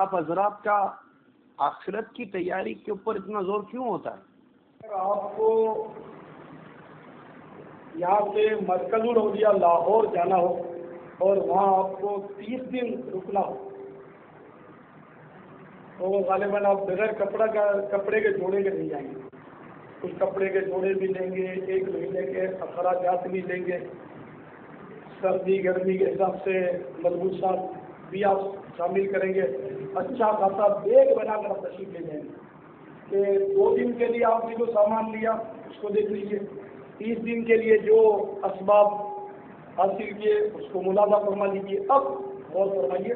آپ حضرات کا آخرت کی تیاری کے اوپر اتنا زور کیوں ہوتا ہے؟ آپ کو یہاں سے مرکز العلیا لاہور جانا ہو اور وہاں آپ کو 30 دن رکنا ہو تو غالباً آپ بغیر کپڑے کے جوڑے کے نہیں جائیں گے. کچھ کپڑے کے جوڑے بھی لیں گے, 1 مہینے کے اخراجات بھی لیں گے, سردی گرمی کے حساب سے ملبوسات بھی آپ شامل کریں گے. اچھا خاصا بیگ بنا کر آپ تشریف لے جائیں گے کہ 2 دن کے لیے آپ نے جو سامان لیا اس کو دیکھ لیجیے, 30 دن کے لیے جو اسباب حاصل کیے اس کو ملاحظہ فرما لیجیے. اب غور فرمائیے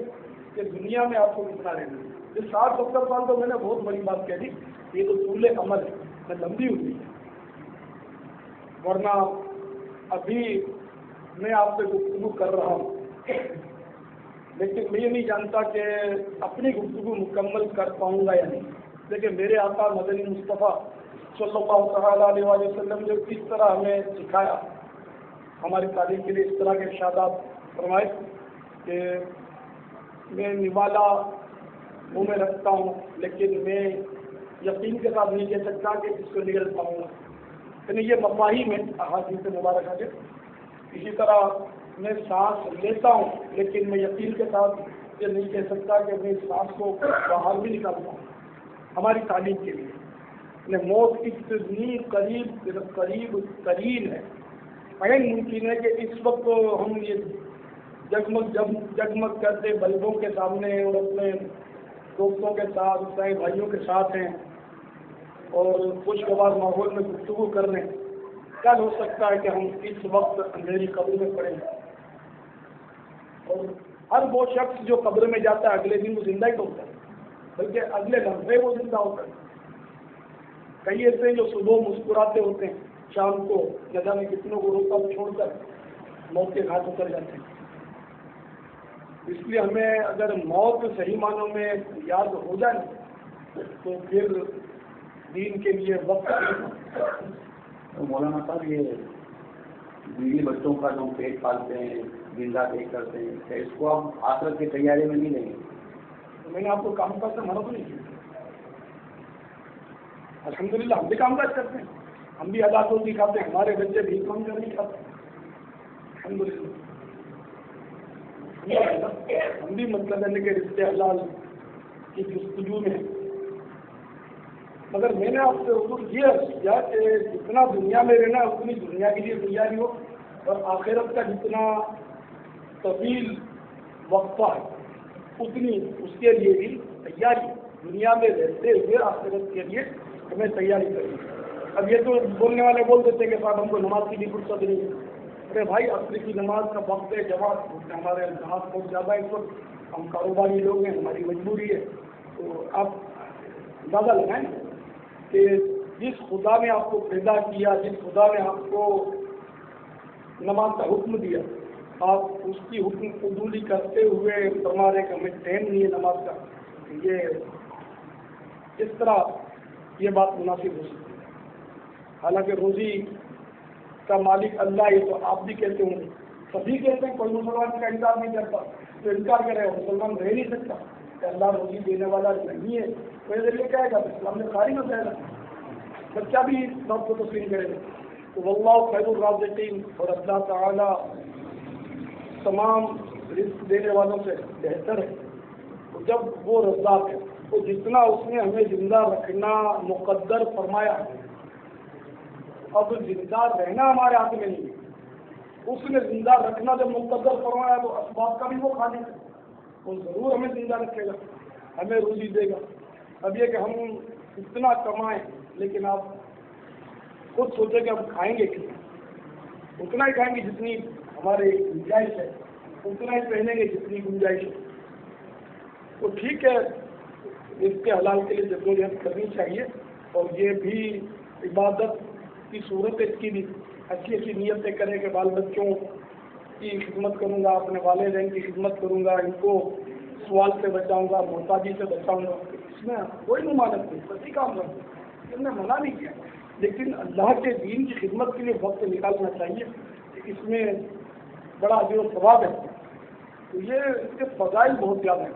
کہ دنیا میں آپ کو کتنا رہنا ہے. یہ 60-70 سال تو میں نے بہت بڑی بات کہہ دی, یہ تو طول عمل ہے, میں لمبی ہوئی ہے. ورنہ ابھی میں آپ سے گفتگو کر رہا ہوں لیکن میں یہ نہیں جانتا کہ اپنی گفتگو مکمل کر پاؤں گا یا نہیں. لیکن میرے آقا مدنی مصطفیٰ صلی اللہ تعالیٰ علیہ وسلم نے کس طرح ہمیں سکھایا, ہماری تعلیم کے لیے اس طرح کے ارشادات فرمائے کہ میں نوالا منہ میں رکھتا ہوں لیکن میں یقین کے ساتھ نہیں کہہ سکتا کہ اس کو نگل پاؤں گا. یعنی یہ مفاہیم ہے احادیث مبارکہ کے. اسی طرح میں سانس لیتا ہوں لیکن میں یقین کے ساتھ یہ نہیں کہہ سکتا کہ میں اس سانس کو باہر بھی نکالتا ہوں. ہماری تعلیم کے لیے موت اتنی قریب ترین ہے. عین ممکن ہے کہ اس وقت ہم یہ جگمگ کرتے بلبوں کے سامنے اور اپنے دوستوں کے ساتھ عیسائی بھائیوں کے ساتھ ہیں اور خوشگوار ماحول میں گفتگو کر رہے ہیں. کل ہو سکتا ہے کہ ہم اس وقت اندھیری قبر میں پڑیں گے اور ہر وہ شخص جو قبر میں جاتا ہے اگلے دن وہ زندہ ہی تو ہوتا ہے بلکہ اگلے لمحے وہ زندہ ہوتا ہے. کئی ایسے جو صبح مسکراتے ہوتے ہیں شام کو جگہ میں کتنوں کو روکا چھوڑ کر موت کے گھاٹ اتر جاتے ہیں. اس لیے ہمیں اگر موت صحیح معنوں میں یاد ہو جائے تو پھر دین کے لیے وقت. مولانا صاحب یہ بیوی بچوں کا جو پیٹ پالتے ہیں زندہ دیکھ کرتے ہیں کہ اس کو آپ آخرت کی تیاری میں نہیں لیں گے؟ تو میں نے آپ کو کام کاج سے منع تو نہیں کیا. الحمدللہ ہم بھی کام کاج کرتے ہیں, ہم بھی حلال روزی کھاتے ہیں, ہمارے بچے بھی کام کر نہیں کھاتے الحمدللہ. ہم بھی مطلب ہے کہ رشتے حلال کی جستجو میں. مگر میں نے آپ سے حضور یہ عرض کیا کہ جتنا دنیا میں رہنا اتنی دنیا کے لیے تیاری ہو اور آخرت کا جتنا طویل وقفہ ہے اتنی اس کے لیے بھی تیاری. دنیا میں رہتے ہوئے آخرت کے لیے ہمیں تیاری کرنی. اب یہ تو بولنے والے بول دیتے ہیں کہ صاحب ہم کو نماز کی بھی فرصت نہیں ہے. ارے بھائی عصر کی نماز کا وقت ہے, جماعت ہمارے جہاز بہت زیادہ ہے اس وقت, ہم کاروباری لوگ ہیں, ہماری مجبوری ہے. تو آپ اندازہ لگائیں کہ جس خدا نے آپ کو پیدا کیا, جس خدا نے آپ کو نماز کا حکم دیا, آپ اس کی حکم قبولی کرتے ہوئے فرما رہے کہ ہمیں ٹائم نہیں ہے نماز کا. یہ اس طرح یہ بات مناسب ہو سکتی ہے. حالانکہ روزی کا مالک اللہ ہے تو آپ بھی کہتے ہوں گے, سبھی کہتے ہیں, کوئی مسلمان کا انکار نہیں کرتا. تو انکار کرے مسلمان رہ نہیں سکتا کہ اللہ روزی دینے والا نہیں ہے. کوئی ذریعے کہے گا اسلام میں خارج ہو جائے گا, بچہ بھی بات کو تسلیم کرے گا. تو واللہ خیر الرازقین, اور اللہ تعالیٰ تمام رزق دینے والوں سے بہتر ہے. تو جب وہ رزاق ہے تو جتنا اس نے ہمیں زندہ رکھنا مقدر فرمایا ہے, اب زندہ رہنا ہمارے ہاتھ میں نہیں ہے. اس نے زندہ رکھنا جب مقدر فرمایا تو اسباب کا بھی وہ خالق ہے, وہ ضرور ہمیں زندہ رکھے گا, ہمیں روزی دے گا. اب یہ کہ ہم اتنا کمائیں لیکن آپ خود سوچیں کہ ہم کھائیں گے کتنا, اتنا ہی کھائیں گے جتنی ہماری گنجائش ہے, اتنا ہی پہنیں گے جتنی گنجائش ہے. تو ٹھیک ہے, اس کے حلال کے لیے جدوجہد کرنی چاہیے, اور یہ بھی عبادت کی صورت ہے. اس کی بھی اچھی اچھی نیتیں کریں کہ بال بچوں کی خدمت کروں گا, اپنے والدین کی خدمت کروں گا, ان کو سوال سے بچاؤں گا, محتاجی سے بچاؤں گا. اس میں کوئی ممانعت نہیں, سچی کام کرتے ہیں, ہم نے منع نہیں کیا. لیکن اللہ کے دین کی خدمت کے لیے وقت نکالنا چاہیے. اس میں بڑا اجر و ثواب ہے. تو یہ اس کے فضائل بہت زیادہ ہیں.